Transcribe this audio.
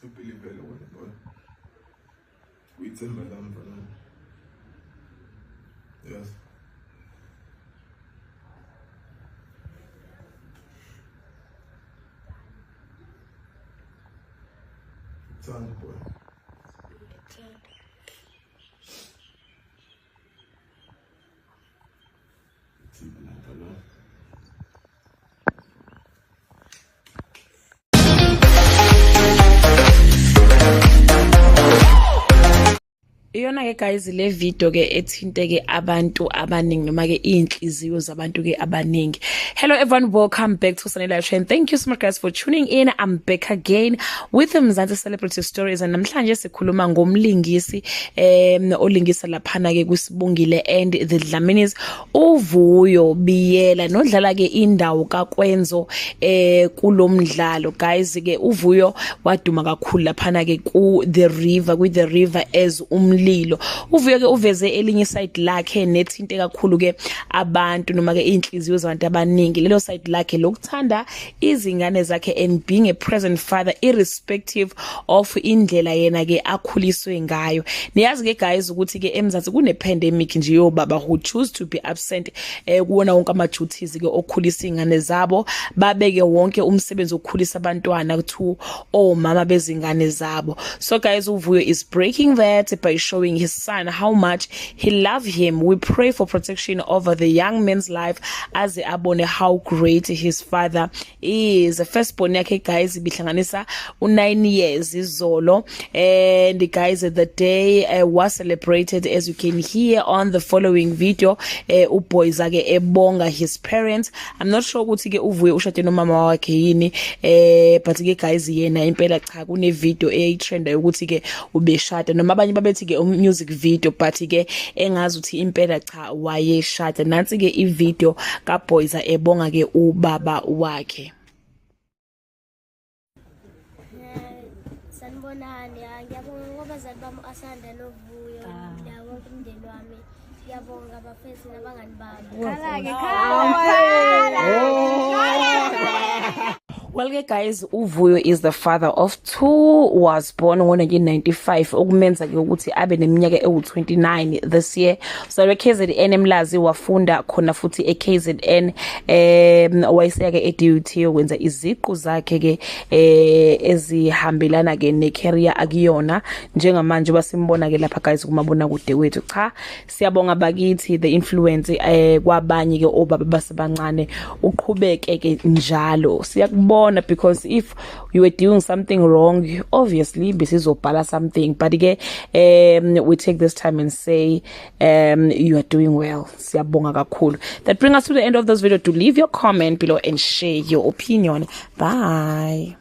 to believe in one boy. We tell Madame Vernon. Yes. Turn boy. Iyona ke guys le video ke ethinte ke abantu abaningi noma ke inhliziyo zabantu ke abaningi. Hello everyone, welcome back to Sunny Live Show and thank you so much guys for tuning in. I'm back again with Mzansi Celebrity Stories and namhlanje sikhuluma ngomlingisi olingisa laphana ke kuSibongile and the Dlaminis uVuyo Biyela nodlala ke indawo kaKwenzo kulomdlalo. Guys ke uVuyo waduma kakhulu laphana ke ku The River as umlilo. Uvuyo ke uveze elinye side lakhe nethinte kakhulu ke abantu noma ke inhliziyo zabantu abaningi. Lelo side lakhe lokuthanda izingane zakhe and being a present father irrespective of indlela yena ke akhuliswe ngayo. Niyazi ke guys ukuthi ke eMzansi kune pandemic nje yobaba who choose to be absent kuona wonke ama duties ke okhulisa ingane zabo, babeke wonke umsebenzi okhulisa abantwana to omama bezingane zabo. So guys, uVuyo is breaking that by showing his son how much he loves him. We pray for protection over the young man's life as abone how great his father is. The firstborn yakhe guys bihlanganisa 9 years izolo, and guys the day was celebrated as you can hear on the following video. UBoyza ke ebonga his parents. I'm not sure ukuthi ke uVuyo ushade nomama wakhe yini, but ke guys yena impela cha kune video trend ukuthi ke ubeshada noma abanye babethi ke music video, but ke engazi uthi impela cha wayeshada. Nansi ke I video kaBoyza ebonga ke ubaba wakhe. Sanibonani, ngiyabonga ngoba bazali bami asanda noVuyo, wonke umndeni wami. Ngiyabonga abafethu nabangani bami. Well guys, uVuyo is the father of 2, was born in 1995, okumenza ke ukuthi abe neminyaka ewu29 this year. So KZN Mlazi wafunda khona futhi eKZN, wayeseka ke eDUT ukwenza iziqu zakhe ke ezihambelana ke necareer akuyona njengamanje basimbona ke lapha guys kumabona kude wethu. Cha, siyabonga bakithi the influence kwabanye ke obaba basebancane, uqhubeke ke njalo. Siyakubona because if you were doing something wrong, obviously besizobhala something, but again we take this time and say you are doing well. Siyabonga kakhulu. That brings us to the end of this video. To leave your comment below and share your opinion. Bye.